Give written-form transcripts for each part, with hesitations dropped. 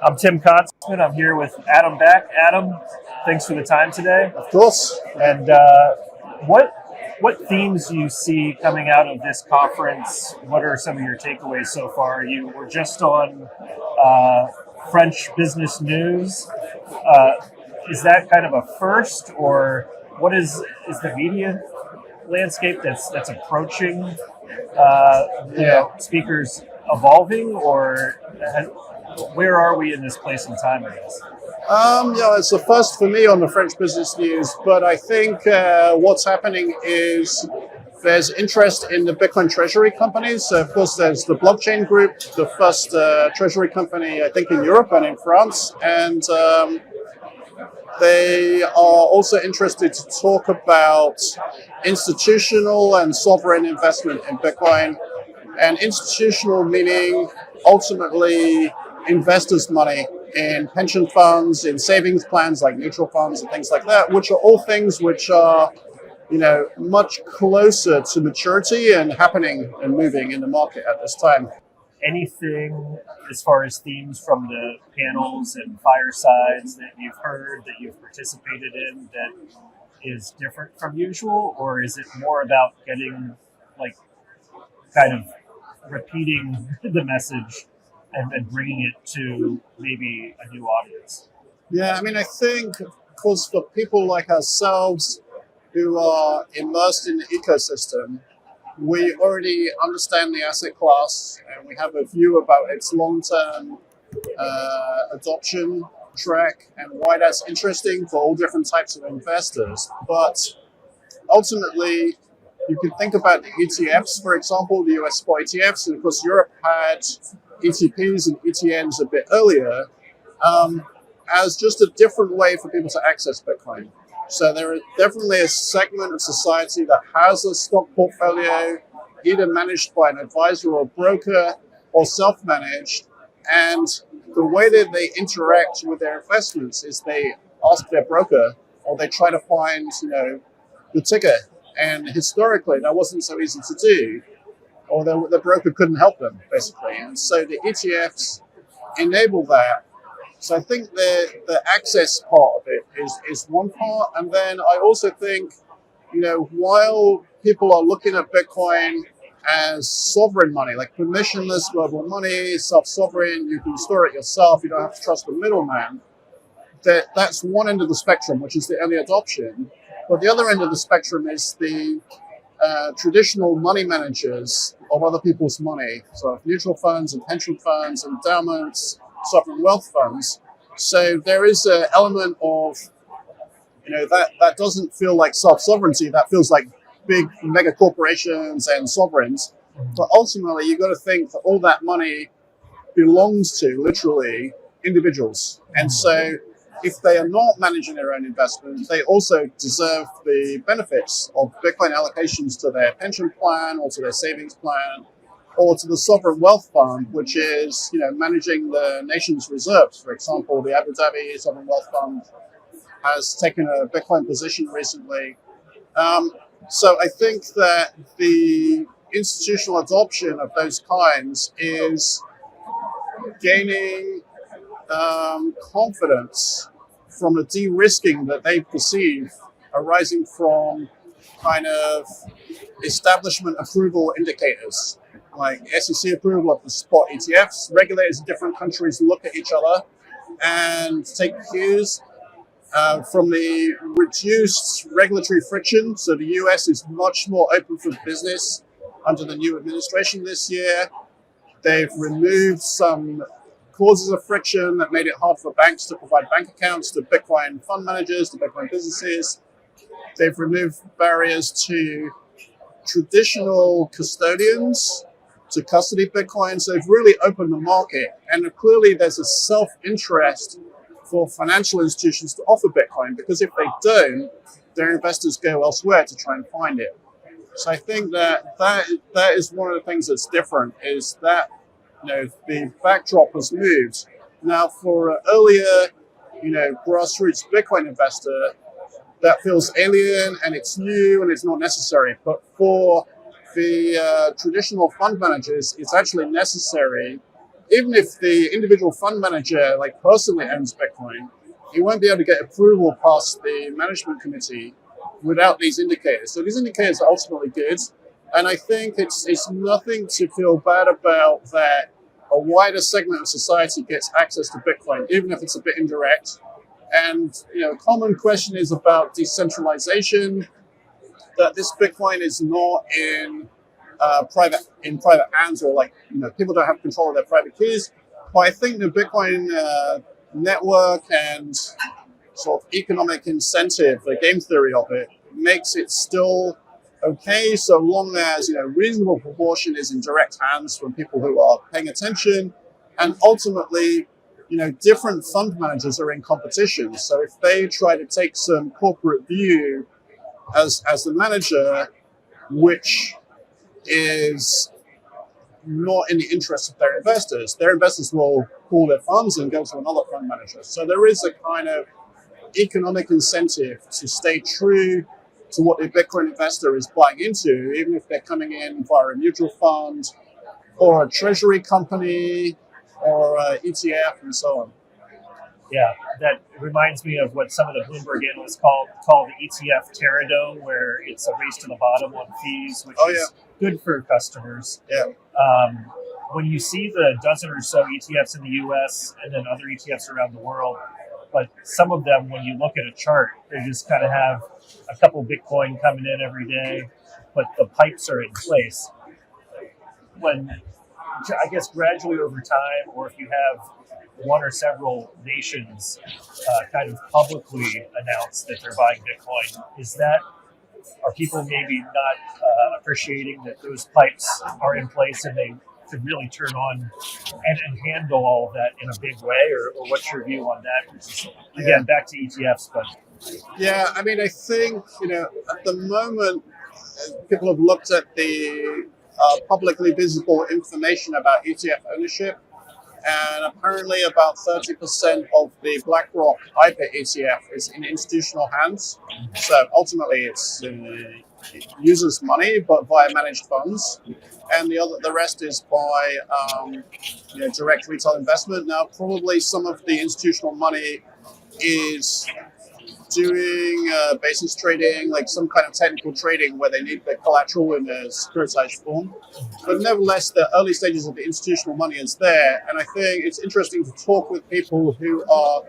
I'm Tim Kotzman. I'm here with Adam Beck. Adam, thanks for the time today. Of course. And what themes do you see coming out of this conference? What are some of your takeaways so far? You were just on French business news. Is that kind of a first, or what is the media landscape that's approaching speakers evolving, or where are we in this place and time, I guess? It's the first for me on the French business news, but I think what's happening is there's interest in the Bitcoin Treasury companies. So of course, there's the blockchain group, the first Treasury company, I think, in Europe and in France. And they are also interested to talk about institutional and sovereign investment in Bitcoin. And institutional meaning ultimately investors' money in pension funds, in savings plans like mutual funds and things like that, which are all things which are, much closer to maturity and happening and moving in the market at this time. Anything as far as themes from the panels and firesides that you've heard, that you've participated in, that is different from usual, or is it more about getting, kind of repeating the message and bringing it to maybe a new audience? Yeah, I think, of course, for people like ourselves who are immersed in the ecosystem, we already understand the asset class and we have a view about its long-term adoption track and why that's interesting for all different types of investors. But ultimately, you can think about the ETFs, for example, the US spot ETFs, and of course Europe had ETPs and ETNs a bit earlier, as just a different way for people to access Bitcoin. So there is definitely a segment of society that has a stock portfolio, either managed by an advisor or a broker or self-managed. And the way that they interact with their investments is they ask their broker, or they try to find, the ticker. And historically, that wasn't so easy to do, or the broker couldn't help them, basically. And so the ETFs enable that. So I think the access part of it is one part. And then I also think, while people are looking at Bitcoin as sovereign money, like permissionless global money, self-sovereign, you can store it yourself, you don't have to trust the middleman, that's one end of the spectrum, which is the early adoption. But the other end of the spectrum is the traditional money managers of other people's money. So mutual funds and pension funds, endowments, sovereign wealth funds. So there is an element of, that doesn't feel like self-sovereignty. That feels like big mega corporations and sovereigns. But ultimately, you've got to think that all that money belongs to, literally, individuals. And so if they are not managing their own investment, they also deserve the benefits of Bitcoin allocations to their pension plan or to their savings plan or to the sovereign wealth fund, which is, managing the nation's reserves. For example, the Abu Dhabi Sovereign Wealth Fund has taken a Bitcoin position recently. So I think that the institutional adoption of those kinds is gaining confidence from a de-risking that they perceive arising from kind of establishment approval indicators, like SEC approval of the spot ETFs. Regulators in different countries look at each other and take cues from the reduced regulatory friction. So the US is much more open for business under the new administration this year. They've removed some causes of friction that made it hard for banks to provide bank accounts to Bitcoin fund managers, to Bitcoin businesses. They've removed barriers to traditional custodians to custody Bitcoin. So they've really opened the market. And clearly there's a self-interest for financial institutions to offer Bitcoin, because if they don't, their investors go elsewhere to try and find it. So I think that is one of the things that's different, is that the backdrop has moved, Now, for an earlier, grassroots Bitcoin investor, that feels alien and it's new and it's not necessary. But for the traditional fund managers, it's actually necessary. Even if the individual fund manager personally owns Bitcoin, he won't be able to get approval past the management committee without these indicators. So these indicators are ultimately good. And I think it's nothing to feel bad about that a wider segment of society gets access to Bitcoin, even if it's a bit indirect. And a common question is about decentralization, that this Bitcoin is not in private hands, or people don't have control of their private keys. But I think the Bitcoin network and sort of economic incentive, the game theory of it, makes it still okay, so long as reasonable proportion is in direct hands from people who are paying attention, and ultimately, different fund managers are in competition. So if they try to take some corporate view as the manager, which is not in the interest of their investors will pull their funds and go to another fund manager. So there is a kind of economic incentive to stay true to what the Bitcoin investor is buying into, even if they're coming in via a mutual fund or a treasury company or an ETF and so on. Yeah, that reminds me of what some of the Bloomberg analysts call the ETF Terradome, where it's a race to the bottom on fees, which is good for customers. Yeah. When you see the dozen or so ETFs in the U.S. and then other ETFs around the world, but some of them, when you look at a chart, they just kind of have a couple Bitcoin coming in every day, but the pipes are in place. When, I guess, gradually over time, or if you have one or several nations kind of publicly announce that they're buying Bitcoin, are people maybe not appreciating that those pipes are in place and they could really turn on and handle all of that in a big way? Or what's your view on that? Again, back to ETFs, but... Yeah, I mean, I think, at the moment, people have looked at the publicly visible information about ETF ownership, and apparently about 30% of the BlackRock IPA ETF is in institutional hands. So ultimately, it's users' money, but via managed funds, and the rest is by direct retail investment. Now, probably some of the institutional money is doing basis trading, like some kind of technical trading where they need the collateral in a securitized form. But nevertheless, the early stages of the institutional money is there. And I think it's interesting to talk with people who are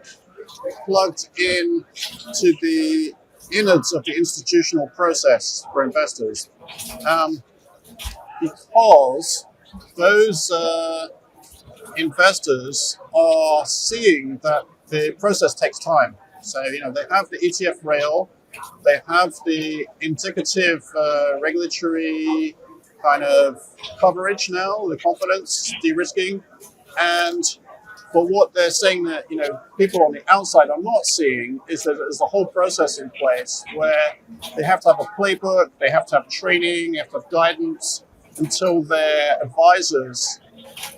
plugged in to the innards of the institutional process for investors. Because those investors are seeing that the process takes time. So, they have the ETF rail, they have the indicative regulatory kind of coverage now, the confidence, de-risking. And but what they're saying that, people on the outside are not seeing is that there's a whole process in place where they have to have a playbook, they have to have training, they have to have guidance until their advisors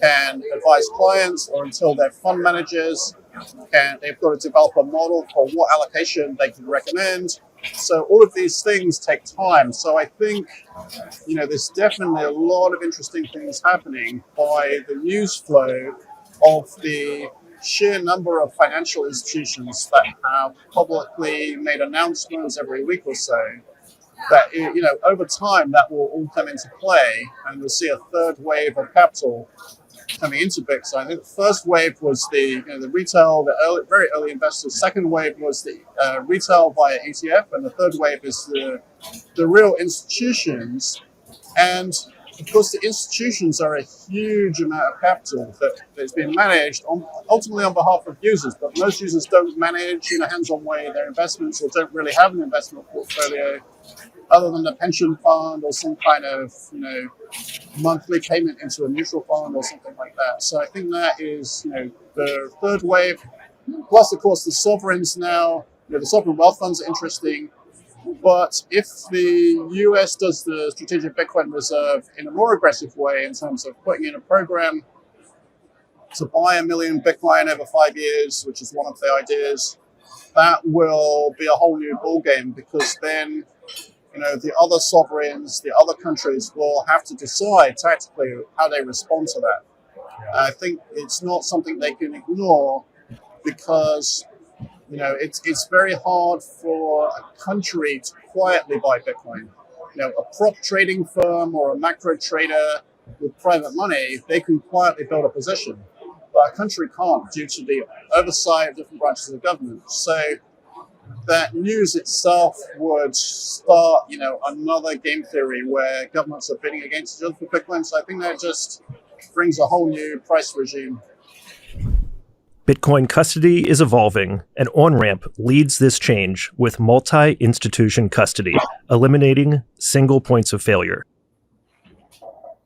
can advise clients, or until their fund managers and they've got to develop a model for what allocation they can recommend. So all of these things take time. So I think, there's definitely a lot of interesting things happening by the news flow of the sheer number of financial institutions that have publicly made announcements every week or so. That, over time, that will all come into play, and we'll see a third wave of capital coming into Bitcoin. I think the first wave was the retail, very early investors. Second wave was the retail via ETF, and the third wave is the real institutions. And of course, the institutions are a huge amount of capital that's been managed ultimately on behalf of users, but most users don't manage in a hands-on way their investments, or don't really have an investment portfolio other than a pension fund or some kind of monthly payment into a mutual fund or something like that. So I think that is the third wave. Plus, of course, the sovereigns now. The sovereign wealth funds are interesting. But if the US does the strategic Bitcoin reserve in a more aggressive way in terms of putting in a program to buy 1 million Bitcoin over 5 years, which is one of the ideas, that will be a whole new ballgame, because then, the other sovereigns, the other countries will have to decide tactically how they respond to that. I think it's not something they can ignore, because it's very hard for a country to quietly buy Bitcoin. A prop trading firm or a macro trader with private money, they can quietly build a position, but a country can't, due to the oversight of different branches of the government. So that news itself would start, another game theory where governments are bidding against each other for Bitcoin. So I think that just brings a whole new price regime. Bitcoin custody is evolving, and Onramp leads this change with multi-institution custody, eliminating single points of failure.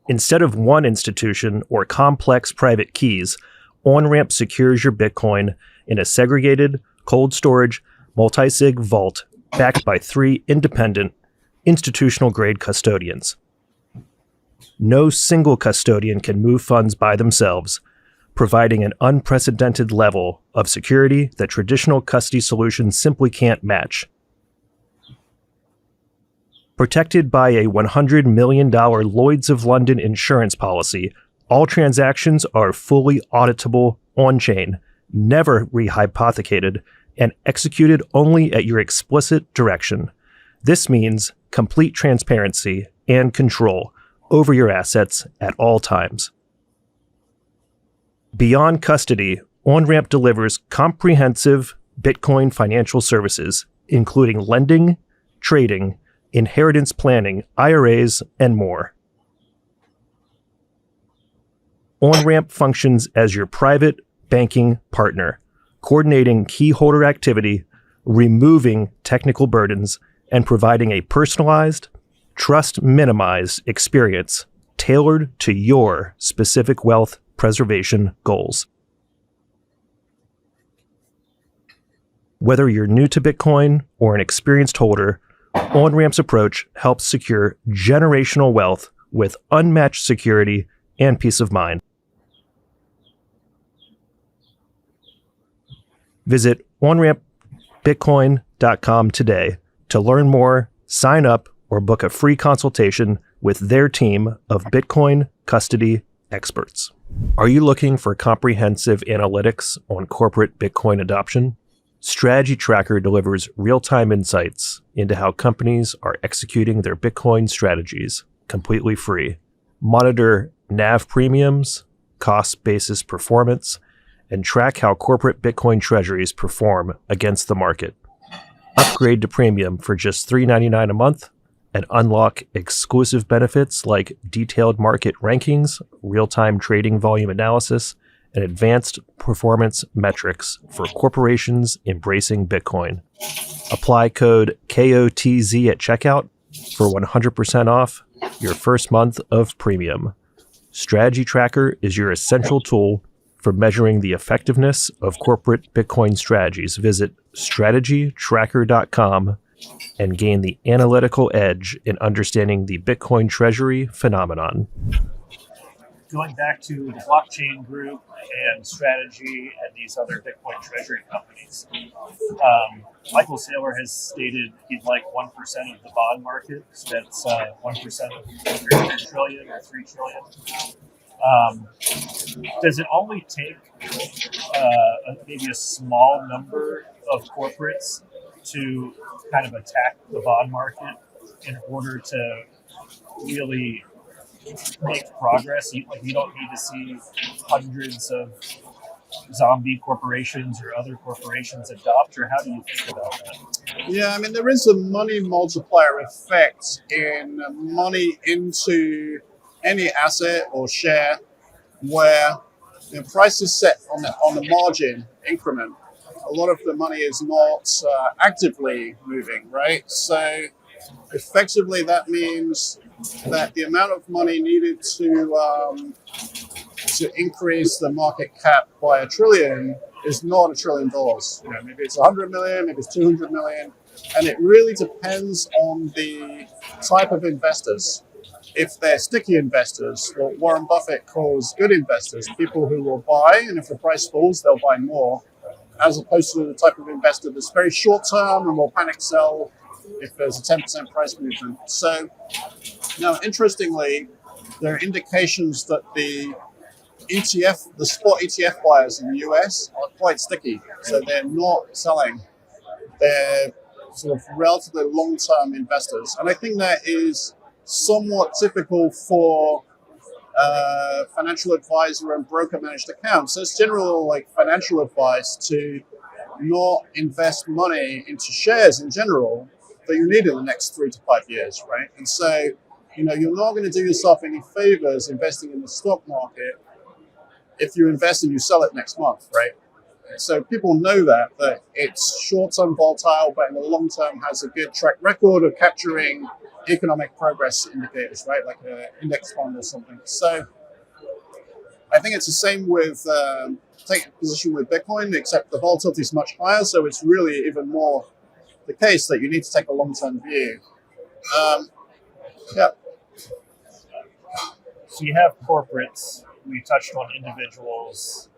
Instead of one institution or complex private keys, Onramp secures your Bitcoin in a segregated, cold storage, multi-sig vault backed by 3 independent, institutional-grade custodians. No single custodian can move funds by themselves, providing an unprecedented level of security that traditional custody solutions simply can't match. Protected by a $100 million Lloyd's of London insurance policy, all transactions are fully auditable on-chain, never rehypothecated, and executed only at your explicit direction. This means complete transparency and control over your assets at all times. Beyond custody, Onramp delivers comprehensive Bitcoin financial services, including lending, trading, inheritance planning, IRAs, and more. Onramp functions as your private banking partner, coordinating key holder activity, removing technical burdens, and providing a personalized, trust-minimized experience tailored to your specific wealth preservation goals. Whether you're new to Bitcoin or an experienced holder, Onramp's approach helps secure generational wealth with unmatched security and peace of mind. Visit onrampbitcoin.com today to learn more, sign up, or book a free consultation with their team of Bitcoin custody experts. Are you looking for comprehensive analytics on corporate Bitcoin adoption? Strategy Tracker delivers real-time insights into how companies are executing their Bitcoin strategies completely free. Monitor NAV premiums, cost basis performance, and track how corporate Bitcoin treasuries perform against the market. Upgrade to premium for just $3.99 a month and unlock exclusive benefits like detailed market rankings, real-time trading volume analysis, and advanced performance metrics for corporations embracing Bitcoin. Apply code KOTZ at checkout for 100% off your first month of premium. Strategy Tracker is your essential tool for measuring the effectiveness of corporate Bitcoin strategies. Visit strategytracker.com and gain the analytical edge in understanding the Bitcoin treasury phenomenon. Going back to the blockchain group and strategy and these other Bitcoin treasury companies, Michael Saylor has stated he'd like 1% of the bond market. So that's 1% of 3 trillion or 3 trillion. Does it only take maybe a small number of corporates to kind of attack the bond market in order to really make progress? You don't need to see hundreds of zombie corporations or other corporations adopt, or how do you think about that? Yeah, I mean, there is a money multiplier effect in money into any asset or share where price is set on the margin increment. A lot of the money is not actively moving, right? So effectively, that means that the amount of money needed to increase the market cap by $1 trillion is not $1 trillion. Maybe it's 100 million, maybe it's 200 million, and it really depends on the type of investors. if they're sticky investors, what Warren Buffett calls good investors, people who will buy, and if the price falls, they'll buy more, as opposed to the type of investor that's very short term and will panic sell if there's a 10% price movement. So now, interestingly, there are indications that the spot ETF buyers in the US are quite sticky. So they're not selling. They're sort of relatively long-term investors. And I think that is somewhat typical for financial advisor and broker managed accounts. So it's general like financial advice to not invest money into shares in general that you need in the next 3 to 5 years, right? And so, you're not going to do yourself any favors investing in the stock market if you invest and you sell it next month, right? So people know that it's short-term volatile, but in the long term has a good track record of capturing economic progress indicators, right? Like an index fund or something. So I think it's the same with taking a position with Bitcoin, except the volatility is much higher. So it's really even more the case that you need to take a long-term view. Yeah. So you have corporates. We touched on individuals,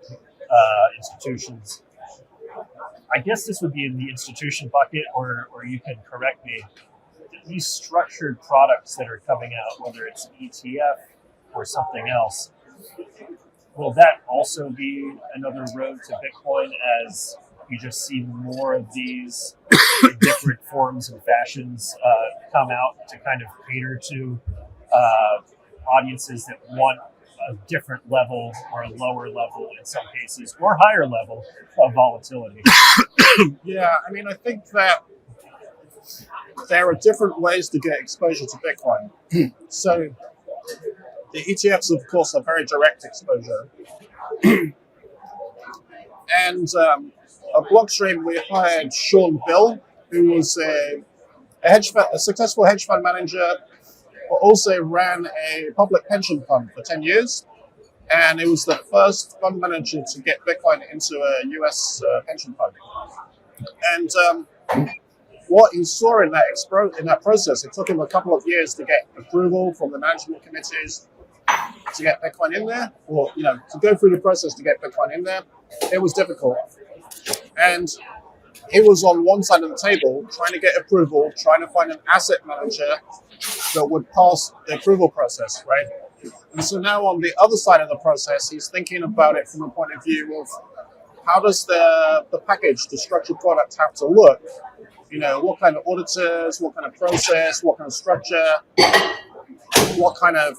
institutions. I guess this would be in the institution bucket, or you can correct me. These structured products that are coming out, whether it's an ETF or something else, will that also be another road to Bitcoin as you just see more of these in different forms and fashions come out to kind of cater to audiences that want a different level or a lower level in some cases or higher level of volatility? Yeah, I mean, I think that there are different ways to get exposure to Bitcoin. So the ETFs, of course, are very direct exposure. And at Blockstream, we hired Sean Bill, who was a successful hedge fund manager, but also ran a public pension fund for 10 years. And it was the first fund manager to get Bitcoin into a US pension fund. And what he saw in that process, it took him a couple of years to get approval from the management committees to get Bitcoin in there, or to go through the process to get Bitcoin in there. It was difficult, and he was on one side of the table trying to get approval, trying to find an asset manager that would pass the approval process, right? And so now on the other side of the process, he's thinking about it from a point of view of how does the package, the structured product have to look? What kind of auditors, what kind of process, what kind of structure, what kind of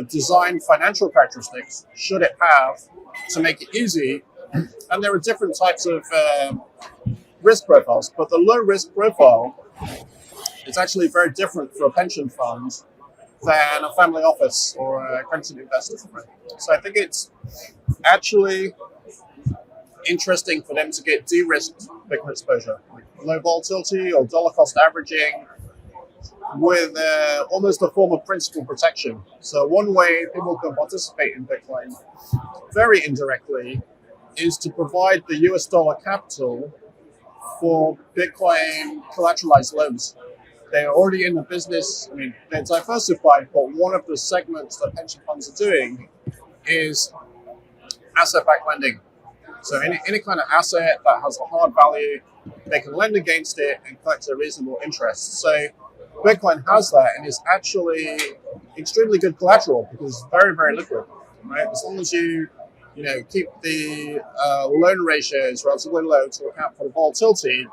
design financial characteristics should it have to make it easy? And there are different types of risk profiles, but the low risk profile is actually very different for a pension fund than a family office or a accredited investor. Right? So I think it's actually interesting for them to get de-risked Bitcoin exposure, like low volatility or dollar cost averaging, with almost a form of principal protection. So one way people can participate in Bitcoin very indirectly is to provide the US dollar capital for Bitcoin collateralized loans. They're already in the business. I mean, they're diversified, but one of the segments that pension funds are doing is asset-backed lending. So any kind of asset that has a hard value, they can lend against it and collect a reasonable interest. So Bitcoin has that, and is actually extremely good collateral because it's very, very liquid, right? As long as you keep the loan ratios relatively low to account for the volatility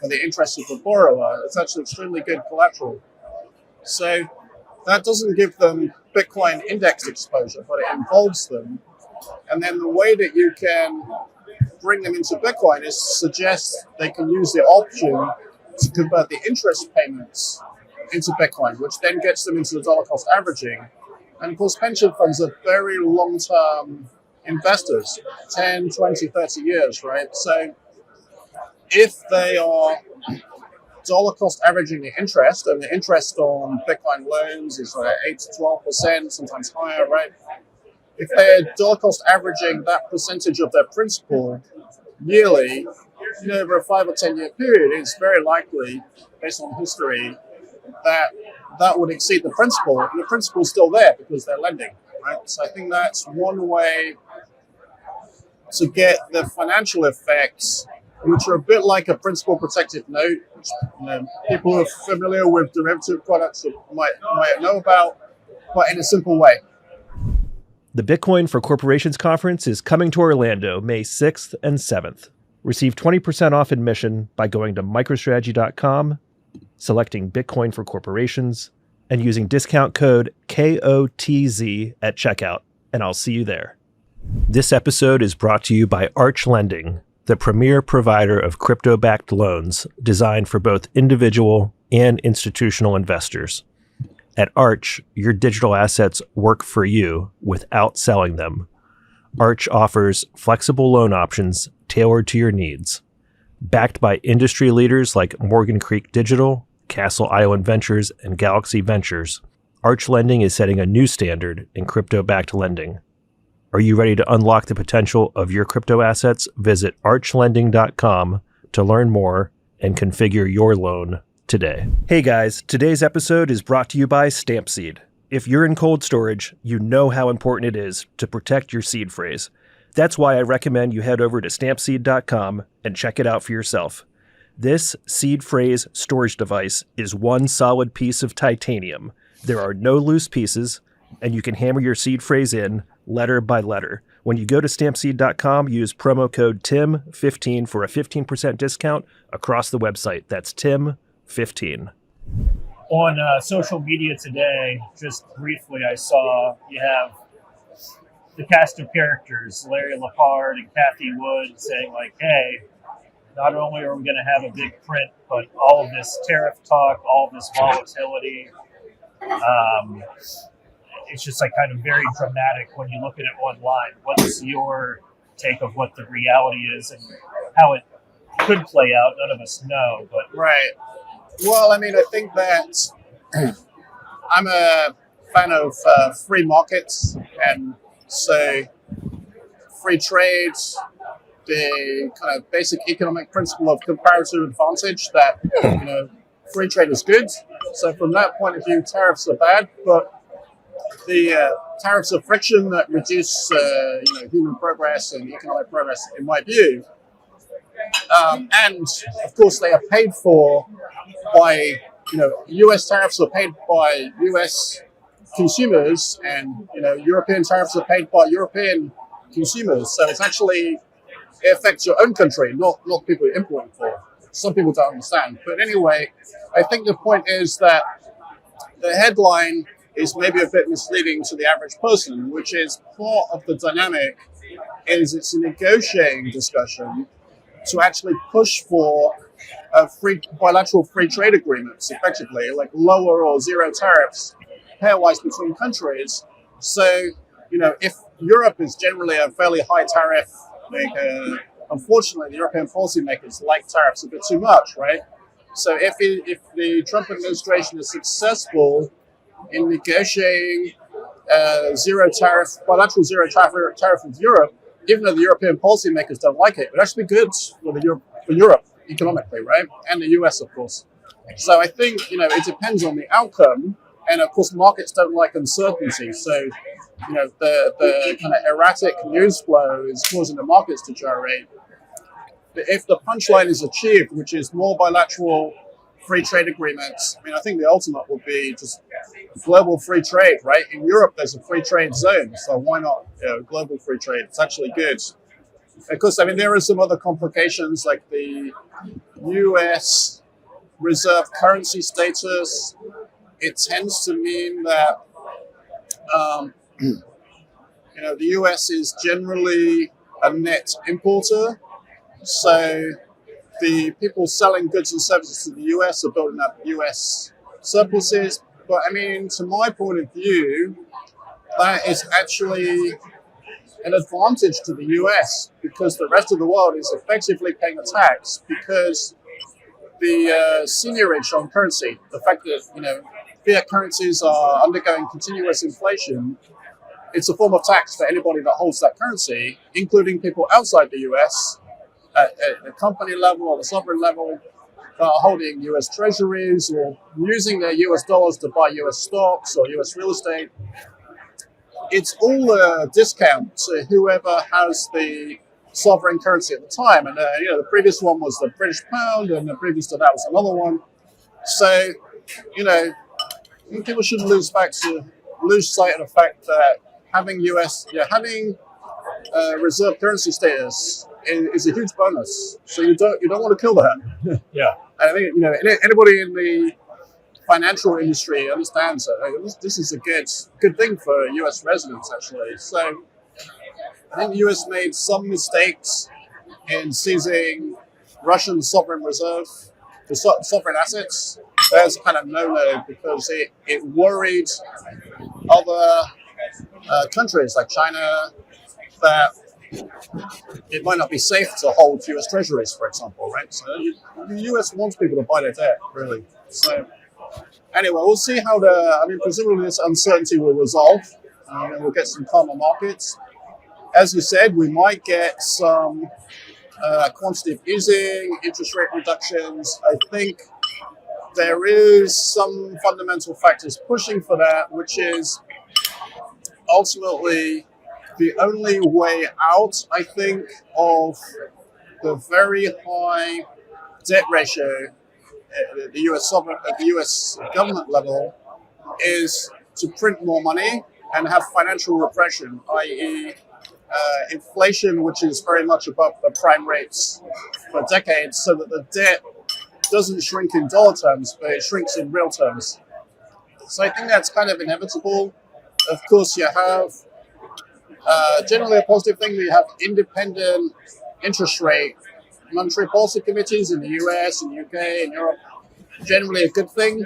and the interest of the borrower, it's actually extremely good collateral. So that doesn't give them Bitcoin indexed exposure, but it involves them. And then the way that you can bring them into Bitcoin is to suggest they can use the option to convert the interest payments into Bitcoin, which then gets them into the dollar cost averaging. And of course, pension funds are very long-term investors, 10, 20, 30 years, right? So if they are dollar cost averaging the interest, and the interest on Bitcoin loans is 8 to 12%, sometimes higher, right? If they're dollar cost averaging that percentage of their principal yearly, over a 5 or 10 year period, it's very likely, based on history, that that would exceed the principal, and the principal's still there because they're lending, right? So I think that's one way to get the financial effects, which are a bit like a principal protected note, which, people who are familiar with derivative products might know about, but in a simple way. The Bitcoin for Corporations Conference is coming to Orlando May 6th and 7th. Receive 20% off admission by going to microstrategy.com, selecting Bitcoin for Corporations, and using discount code KOTZ at checkout, and I'll see you there. This episode is brought to you by Arch Lending, the premier provider of crypto-backed loans designed for both individual and institutional investors. At Arch, your digital assets work for you without selling them. Arch offers flexible loan options tailored to your needs. Backed by industry leaders like Morgan Creek Digital, Castle Island Ventures, and Galaxy Ventures, Arch Lending is setting a new standard in crypto-backed lending. Are you ready to unlock the potential of your crypto assets? Visit archlending.com to learn more and configure your loan today. Hey guys, today's episode is brought to you by Stampseed. If you're in cold storage, you know how important it is to protect your seed phrase. That's why I recommend you head over to stampseed.com and check it out for yourself. This seed phrase storage device is one solid piece of titanium. There are no loose pieces, and you can hammer your seed phrase in letter by letter. When you go to stampseed.com, use promo code TIM15 for a 15% discount across the website. That's TIM15. On social media today, just briefly, I saw you have the cast of characters, Larry Lepard and Kathy Wood, saying like, hey, not only are we going to have a big print, but all of this tariff talk, all of this volatility, it's just like kind of very dramatic when you look at it online. What's your take of what the reality is and how it could play out? None of us know, but Right. Well, I mean, I think that I'm a fan of free markets, and so free trade, the kind of basic economic principle of comparative advantage that, free trade is good. So from that point of view, tariffs are bad, but the tariffs are friction that reduce, human progress and economic progress, in my view. And of course, they are paid for by, U.S. tariffs are paid by U.S. consumers, and European tariffs are paid by European consumers. So it affects your own country, not people you're importing for. Some people don't understand. But anyway, I think the point is that the headline is maybe a bit misleading to the average person, which is part of the dynamic is it's a negotiating discussion to actually push for bilateral free trade agreements, effectively, like lower or zero tariffs pairwise between countries. So, if Europe is generally a fairly high tariff, unfortunately, the European policymakers like tariffs a bit too much, right? So if the Trump administration is successful in negotiating bilateral zero tariff with Europe, even though the European policymakers don't like it, it would actually be good for Europe economically, right? And the US, of course. So I think, it depends on the outcome. And of course, markets don't like uncertainty. So, the kind of erratic news flow is causing the markets to gyrate. But if the punchline is achieved, which is more bilateral free trade agreements, I think the ultimate will be just global free trade, right? In Europe, there's a free trade zone. So why not global free trade? It's actually good. Of course, there are some other complications like the US reserve currency status. It tends to mean that, the US is generally a net importer. So the people selling goods and services to the US are building up US surpluses. But to my point of view, that is actually an advantage to the US because the rest of the world is effectively paying a tax because the seigniorage on currency, the fact that, fiat currencies are undergoing continuous inflation, it's a form of tax for anybody that holds that currency, including people outside the US, at the company level or the sovereign level. that are holding US Treasuries or using their US dollars to buy US stocks or US real estate. It's all a discount to whoever has the sovereign currency at the time. And the previous one was the British pound, and the previous to that was another one. So, people shouldn't lose sight of the fact that having reserve currency status is a huge bonus. So you don't want to kill that. Yeah. I think anybody in the financial industry understands that this is a good thing for U.S. residents actually. So I think the U.S. made some mistakes in seizing Russian sovereign sovereign assets. That's kind of no-no because it worried other countries like China that it might not be safe to hold U.S. Treasuries, for example, right? So the U.S. wants people to buy their debt, really. So anyway, we'll see how presumably this uncertainty will resolve, and we'll get some calmer markets. As you said, we might get some quantitative easing, interest rate reductions. I think there is some fundamental factors pushing for that, which is ultimately the only way out, I think, of the very high debt ratio at the US government level is to print more money and have financial repression, i.e., inflation, which is very much above the prime rates for decades, so that the debt doesn't shrink in dollar terms, but it shrinks in real terms. So I think that's kind of inevitable. Of course, you have generally a positive thing that you have independent interest rate monetary policy committees in the US and UK and Europe. Generally a good thing,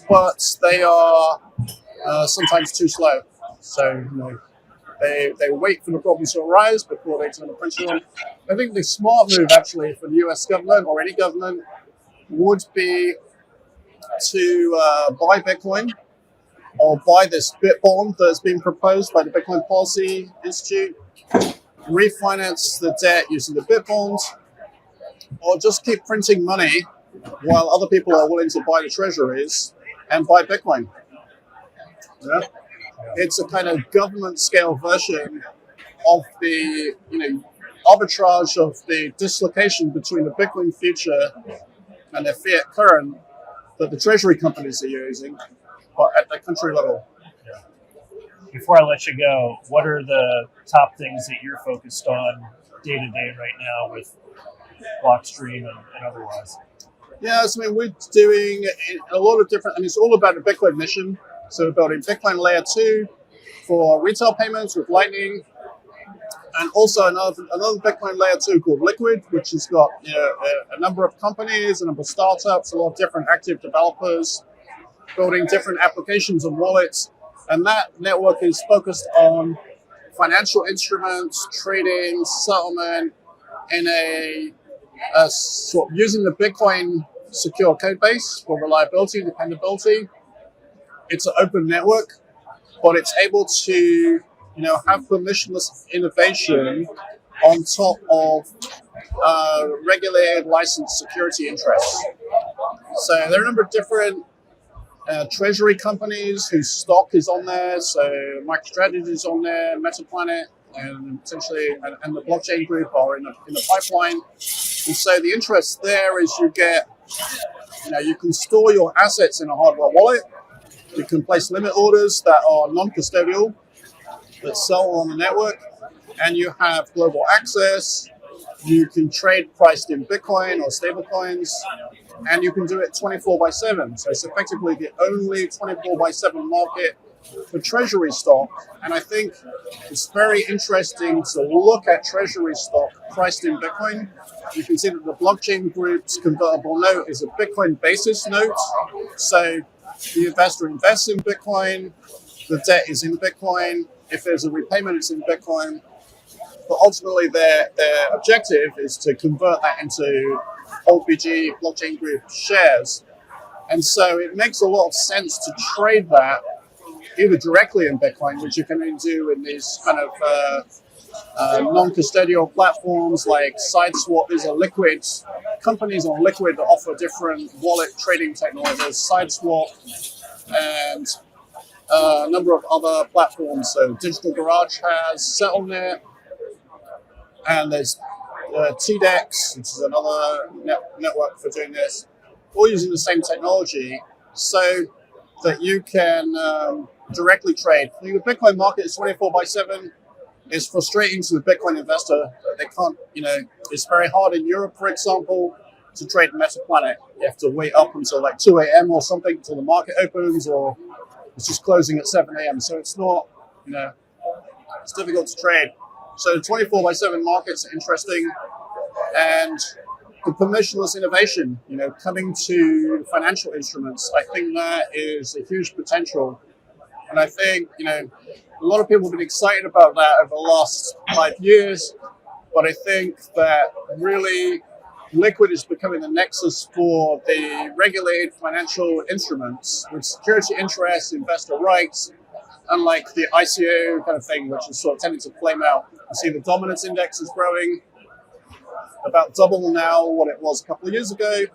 but they are sometimes too slow. So they wait for the problems to arise before they turn the pressure on. I think the smart move actually for the US government or any government would be to buy Bitcoin or buy this bit bond that's been proposed by the Bitcoin Policy Institute, refinance the debt using the bit bonds, or just keep printing money while other people are willing to buy the treasuries and buy Bitcoin. Yeah? It's a kind of government scale version of the arbitrage of the dislocation between the Bitcoin future and the fiat current that the treasury companies are using, but at the country level. Yeah. Before I let you go, what are the top things that you're focused on day to day right now with Blockstream and otherwise? Yeah, so we're doing a lot of different, it's all about the Bitcoin mission. So we're building Bitcoin Layer 2 for retail payments with Lightning, and also another Bitcoin Layer 2 called Liquid, which has got a number of companies, a number of startups, a lot of different active developers building different applications and wallets. And that network is focused on financial instruments, trading, settlement, in a sort of using the Bitcoin secure code base for reliability and dependability. It's an open network, but it's able to have permissionless innovation on top of regulated licensed security interests. So there are a number of different treasury companies whose stock is on there. So MicroStrategy is on there, MetaPlanet, and potentially and the blockchain group are in the pipeline. And so the interest there is you can store your assets in a hardware wallet. You can place limit orders that are non-custodial, that sell on the network, and you have global access. You can trade priced in Bitcoin or stablecoins, and you can do it 24/7. So it's effectively the only 24/7 market for treasury stock. And I think it's very interesting to look at treasury stock priced in Bitcoin. You can see that the blockchain group's convertible note is a Bitcoin basis note. So the investor invests in Bitcoin, the debt is in Bitcoin. If there's a repayment, it's in Bitcoin. But ultimately, their objective is to convert that into OBG blockchain group shares. And so it makes a lot of sense to trade that either directly in Bitcoin, which you can do in these kind of non-custodial platforms like SideSwap. These are liquid companies on Liquid that offer different wallet trading technologies. SideSwap and a number of other platforms. So Digital Garage has SettleNet, and there's TDEX, which is another network for doing this, all using the same technology so that you can directly trade. The Bitcoin market is 24/7. It's frustrating to the Bitcoin investor that they can't, it's very hard in Europe, for example, to trade Metaplanet. You have to wait up until like 2 a.m. or something until the market opens, or it's just closing at 7 a.m. So it's not, it's difficult to trade. So 24/7 markets are interesting, and the permissionless innovation, coming to financial instruments, I think that is a huge potential. And I think, a lot of people have been excited about that over the last 5 years, but I think that really Liquid is becoming the nexus for the regulated financial instruments with security interests, investor rights, unlike the ICO kind of thing, which is sort of tending to flame out. You see the dominance index is growing, about double now what it was a couple of years ago.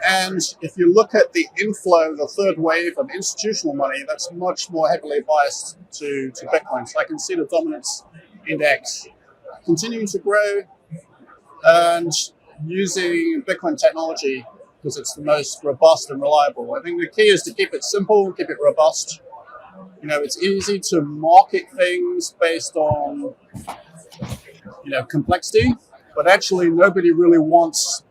And if you look at the inflow, the third wave of institutional money, that's much more heavily biased to Bitcoin. So I can see the dominance index continuing to grow and using Bitcoin technology because it's the most robust and reliable. I think the key is to keep it simple, keep it robust. It's easy to market things based on, complexity, but actually nobody really wants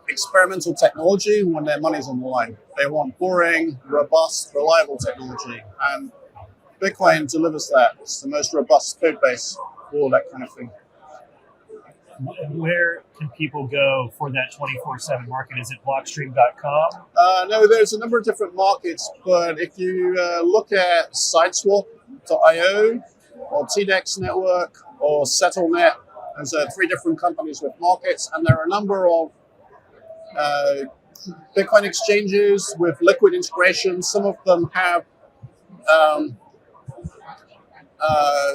experimental technology when their money's on the line. They want boring, robust, reliable technology. And Bitcoin delivers that. It's the most robust code base for all that kind of thing. Where can people go for that 24/7 market? Is it blockstream.com? No, there's a number of different markets, but if you look at sideswap.io or TDEX Network or SettleNet, there's 3 different companies with markets, and there are a number of Bitcoin exchanges with Liquid integration. Some of them have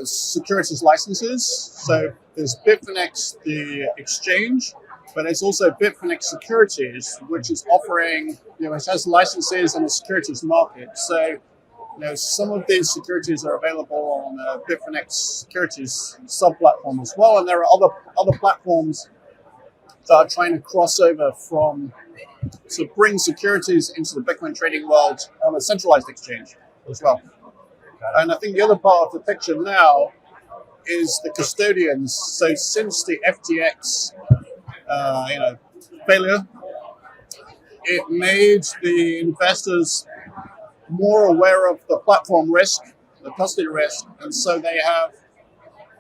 securities licenses. So there's Bitfinex, the exchange, but there's also Bitfinex Securities, which is offering, it has licenses in the securities market. So, some of these securities are available on Bitfinex Securities sub-platform as well, and there are other platforms that are trying to cross over to bring securities into the Bitcoin trading world on a centralized exchange as well. And I think the other part of the picture now is the custodians. So since the FTX, failure, it made the investors more aware of the platform risk, the custody risk, and so they have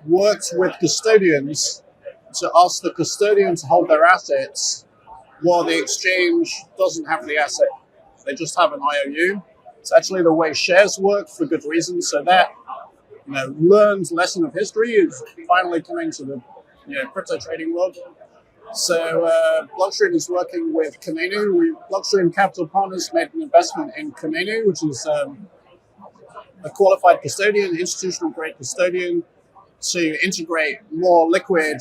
worked with custodians to ask the custodian to hold their assets while the exchange doesn't have the asset. They just have an IOU. It's actually the way shares work for good reason. So that, learned lesson of history is finally coming to the crypto trading world. So Blockstream is working with Kamenu. Blockstream Capital Partners made an investment in Kamenu, which is a qualified custodian, institutional grade custodian, to integrate more Liquid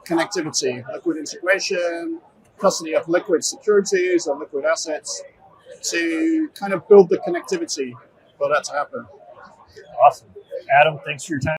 connectivity, Liquid integration, custody of Liquid securities or Liquid assets, to kind of build the connectivity for that to happen. Awesome. Adam, thanks for your time.